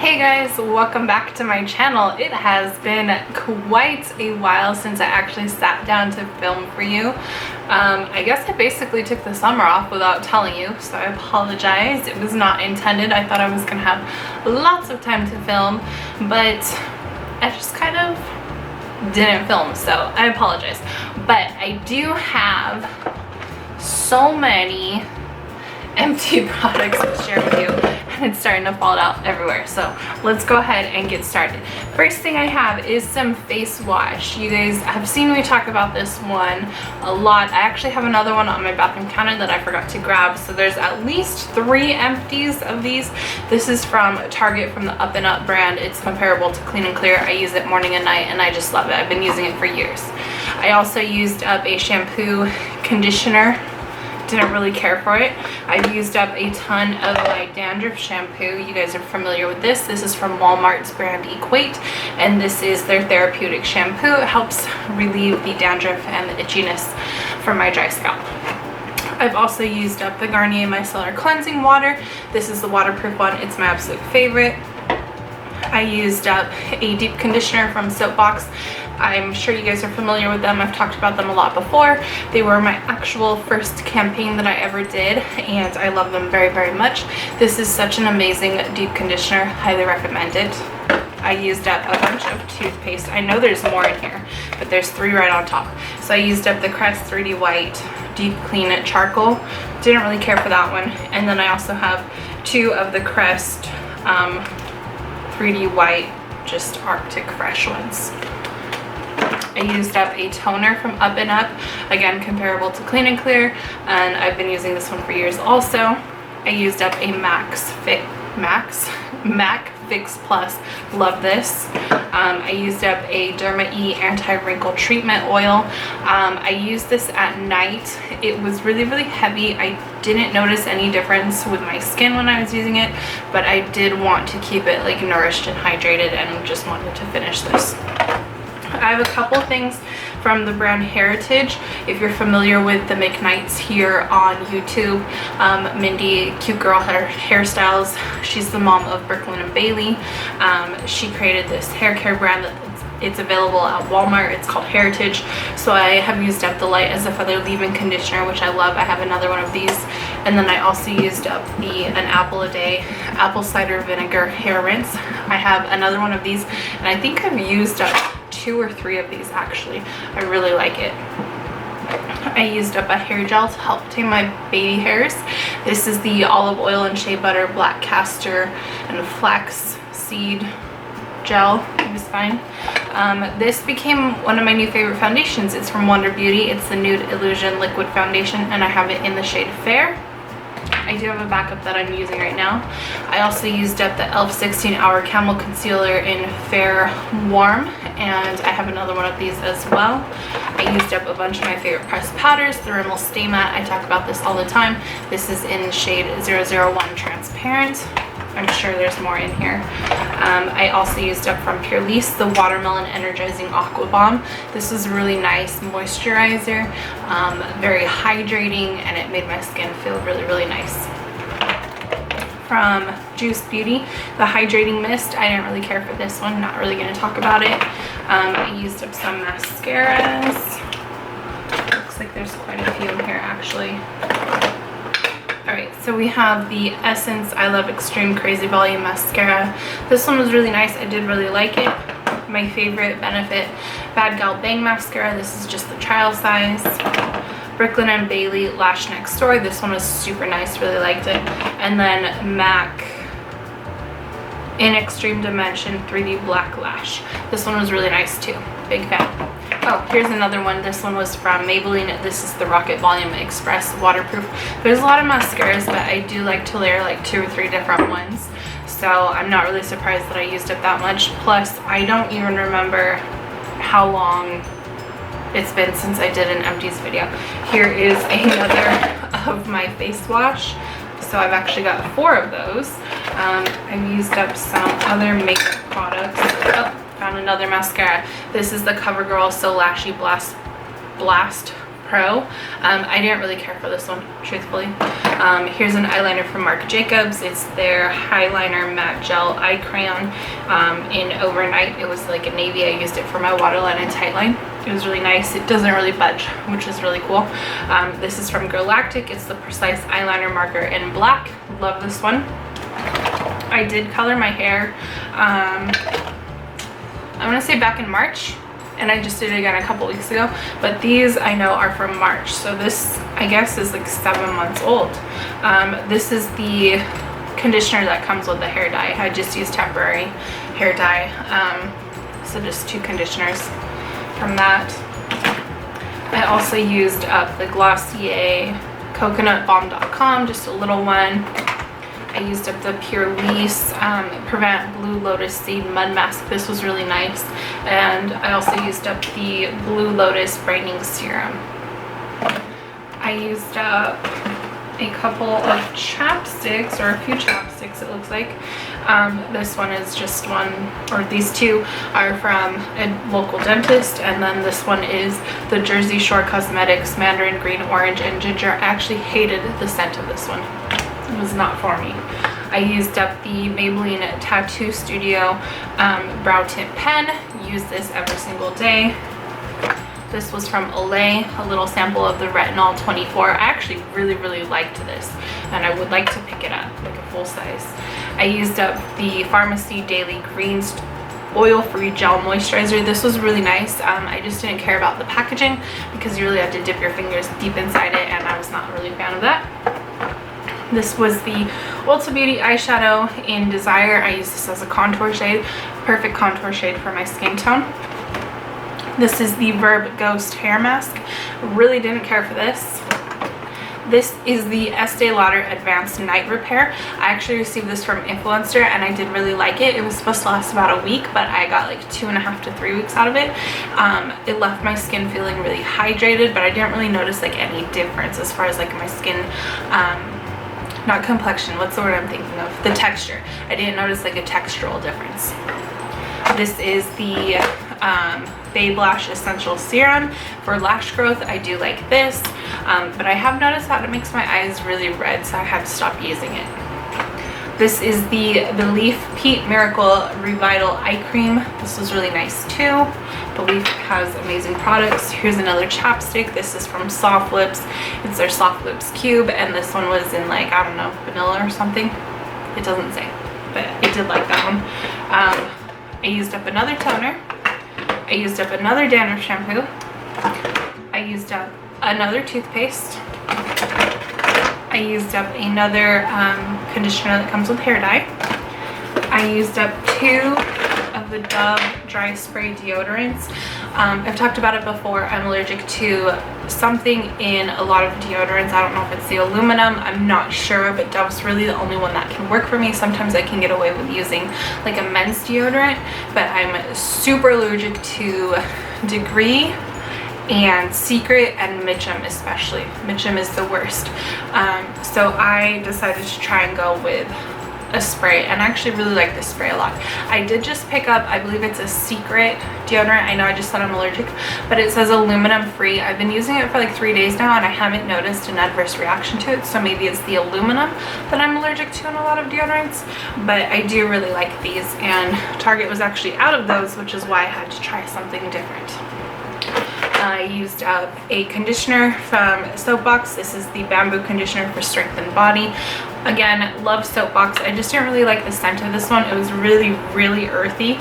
Hey guys, welcome back to my channel. It has been quite a while since I actually sat down to film for you. I guess I basically took the summer off without telling you, so I apologize. It was not intended. I thought I was gonna have lots of time to film, but I just kind of didn't film, so I apologize. But I do have so many empty products to share with you, and it's starting to fall out everywhere, so let's go ahead and get started. First thing I have is some face wash. You guys have seen me talk about this one a lot. I actually have another one on my bathroom counter that I forgot to grab, so there's at least 3 empties of these. This is from Target, from the Up and Up brand. It's comparable to Clean and Clear. I use it morning and night and I just love it. I've been using it for years. I also used up a shampoo conditioner. Didn't really care for it. I've used up a ton of my dandruff shampoo. You guys are familiar with this. This is from Walmart's brand Equate, and this is their therapeutic shampoo. It helps relieve the dandruff and the itchiness from my dry scalp. I've also used up the Garnier Micellar Cleansing Water. This is the waterproof one. It's my absolute favorite. I used up a deep conditioner from Soapbox. I'm sure you guys are familiar with them. I've talked about them a lot before. They were my actual first campaign that I ever did, and I love them very, very much. This is such an amazing deep conditioner. Highly recommend it. I used up a bunch of toothpaste. I know there's more in here, but there's 3 right on top. So I used up the Crest 3D White Deep Clean Charcoal. Didn't really care for that one. And then I also have 2 of the Crest 3D White, just Arctic Fresh ones. I used up a toner from Up and Up, again comparable to Clean and Clear, and I've been using this one for years also. I used up a MAC Fix Plus, love this. I used up a Derma E anti-wrinkle treatment oil. I used this at night. It was really, really heavy. I didn't notice any difference with my skin when I was using it, but I did want to keep it like nourished and hydrated, and just wanted to finish this. I have a couple things from the brand Heritage. If you're familiar with the McKnights here on YouTube, Mindy, Cute Girl Hairstyles, she's the mom of Brooklyn and Bailey. She created this hair care brand that it's available at Walmart. It's called Heritage. So I have used up the Light as a Feather leave-in conditioner, which I love. I have another one of these. And then I also used up an apple a day apple cider vinegar hair rinse. I have another one of these, and I think I've used up 2 or 3 of these actually. I really like it. I used up a hair gel to help tame my baby hairs. This is the olive oil and shea butter black castor and flax seed gel. It was fine. This became one of my new favorite foundations. It's from Wonder Beauty. It's the Nude Illusion Liquid Foundation, and I have it in the shade Fair. I do have a backup that I'm using right now. I also used up the e.l.f. 16-Hour Camel Concealer in Fair Warm, and I have another one of these as well. I used up a bunch of my favorite pressed powders. The Rimmel Stay Matte, I talk about this all the time. This is in shade 001 Transparent. I'm sure there's more in here. I also used up from Pure Elise the Watermelon Energizing Aqua Bomb. This is a really nice moisturizer, very hydrating, and it made my skin feel really, really nice. From Juice Beauty, the Hydrating Mist. I didn't really care for this one, not really going to talk about it. I used up some mascaras. Looks like there's quite a few in here actually. Alright, so we have the Essence I Love Extreme Crazy Volume Mascara. This one was really nice. I did really like it. My favorite Benefit Bad Gal Bang Mascara. This is just the trial size. Brooklyn and Bailey Lash Next Door. This one was super nice. Really liked it. And then MAC in Extreme Dimension 3D Black Lash. This one was really nice too. Big fan. Oh, here's another one. This one was from Maybelline. This is the Rocket Volume Express Waterproof. There's a lot of mascaras, but I do like to layer like 2 or 3 different ones. So I'm not really surprised that I used up that much. Plus, I don't even remember how long it's been since I did an Empties video. Here is another of my face wash. So I've actually got 4 of those. I've used up some other makeup products. Oh, found another mascara. This is the CoverGirl So Lashy Blast Pro. I didn't really care for this one, truthfully. Here's an eyeliner from Marc Jacobs. It's their Highliner Matte Gel Eye Crayon in Overnight. It was like a navy. I used it for my waterline and tightline. It was really nice. It doesn't really budge, which is really cool. This is from Galactic. It's the Precise Eyeliner Marker in black. Love this one. I did color my hair, I want to say back in March, and I just did it again a couple weeks ago, but these I know are from March, so this I guess is like 7 months old. This is the conditioner that comes with the hair dye. I just used temporary hair dye, so just 2 conditioners from that. I also used up the Glossier CoconutBalm.com, just a little one. I used up the Pure Elise Prevent Blue Lotus Seed Mud Mask. This was really nice. And I also used up the Blue Lotus Brightening Serum. I used up a couple of chapsticks, or a few chapsticks it looks like. This one is just one, or these 2 are from a local dentist, and then this one is the Jersey Shore Cosmetics Mandarin Green, Orange, and Ginger. I actually hated the scent of this one. It was not for me. I used up the Maybelline Tattoo Studio Brow Tint Pen. Use this every single day. This was from Olay, a little sample of the Retinol 24. I actually really liked this, and I would like to pick it up, like a full size. I used up the Pharmacy Daily Greens Oil-Free Gel Moisturizer. This was really nice. I just didn't care about the packaging because you really had to dip your fingers deep inside it, and I was not really a fan of that. This was the Ulta Beauty eyeshadow in Desire. I use this as a contour shade. Perfect contour shade for my skin tone. This is the Verb Ghost hair mask. Really didn't care for this. This is the Estee Lauder Advanced Night Repair. I actually received this from Influencer, and I did really like it. It was supposed to last about a week, but I got like 2.5 to 3 weeks out of it. It left my skin feeling really hydrated, but I didn't really notice like any difference as far as like my skin, not complexion, what's the word I'm thinking of? The texture. I didn't notice like a textural difference. This is the Babe Lash Essential Serum for lash growth. I do like this, but I have noticed that it makes my eyes really red, so I had to stop using it. This is the Leaf Peat Miracle Revital Eye Cream. This was really nice too. Leaf has amazing products. Here's another chapstick. This is from Soft Lips. It's their Soft Lips Cube, and this one was in like, I don't know, vanilla or something. It doesn't say, but I did like that one. I used up another toner. I used up another dandruff shampoo. I used up another toothpaste. I used up another conditioner that comes with hair dye. I used up 2 of the Dove Dry Spray deodorants. I've talked about it before. I'm allergic to something in a lot of deodorants. I don't know if it's the aluminum. I'm not sure, but Dove's really the only one that can work for me. Sometimes I can get away with using like a men's deodorant, but I'm super allergic to Degree and Secret and Mitchum especially. Mitchum is the worst. So I decided to try and go with a spray, and I actually really like this spray a lot. I did just pick up, I believe it's a Secret deodorant. I know I just said I'm allergic, but it says aluminum free. I've been using it for like 3 days now, and I haven't noticed an adverse reaction to it, so maybe it's the aluminum that I'm allergic to in a lot of deodorants, but I do really like these, and Target was actually out of those, which is why I had to try something different. I used up a conditioner from Soapbox. This is the Bamboo Conditioner for Strength and Body. Again, love Soapbox. I just didn't really like the scent of this one. It was really earthy,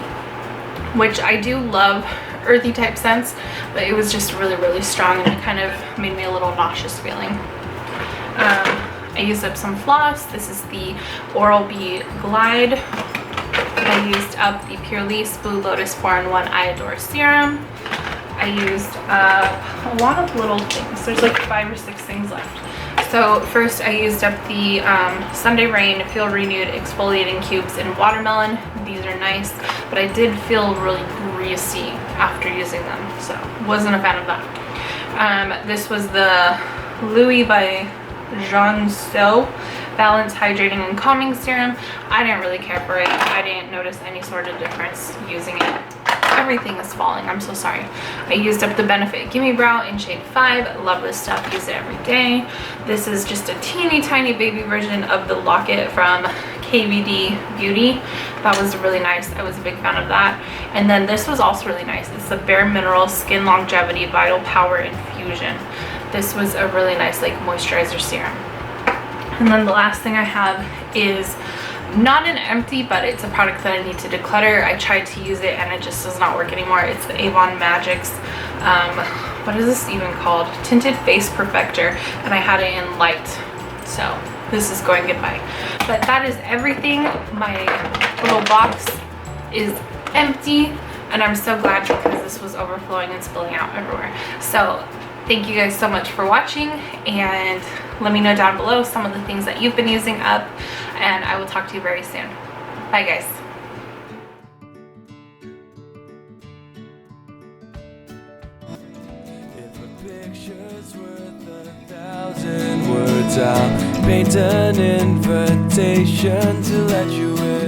which I do love earthy type scents, but it was just really strong, and it kind of made me a little nauseous feeling. I used up some floss. This is the Oral-B Glide. I used up the Pure Elise Blue Lotus 4-in-1 Iodore Serum. I used a lot of little things. There's like 5 or 6 things left. So first I used up the Sunday Rain Feel Renewed Exfoliating Cubes in Watermelon. These are nice, but I did feel really greasy after using them, so wasn't a fan of that. This was the Louis by Jean So Balance Hydrating and Calming Serum. I didn't really care for it. I didn't notice any sort of difference using it. everything is falling. I'm so sorry. I used up the Benefit Gimme Brow in shade 5. Love this stuff. Use it every day. This is just a teeny tiny baby version of the Locket from KVD Beauty. That was really nice. I was a big fan of that. And then this was also really nice. It's the Bare Minerals Skin Longevity Vital Power Infusion. This was a really nice like moisturizer serum. And then the last thing I have is not an empty, but it's a product that I need to declutter. I tried to use it and it just does not work anymore. It's the Avon Magic's, what is this even called? Tinted Face Perfector, and I had it in light. So this is going goodbye. But that is everything. My little box is empty, and I'm so glad because this was overflowing and spilling out everywhere. So thank you guys so much for watching, and let me know down below some of the things that you've been using up, and I will talk to you very soon. Bye guys. If a picture's worth 1,000 words, I'll paint an invitation to let you in.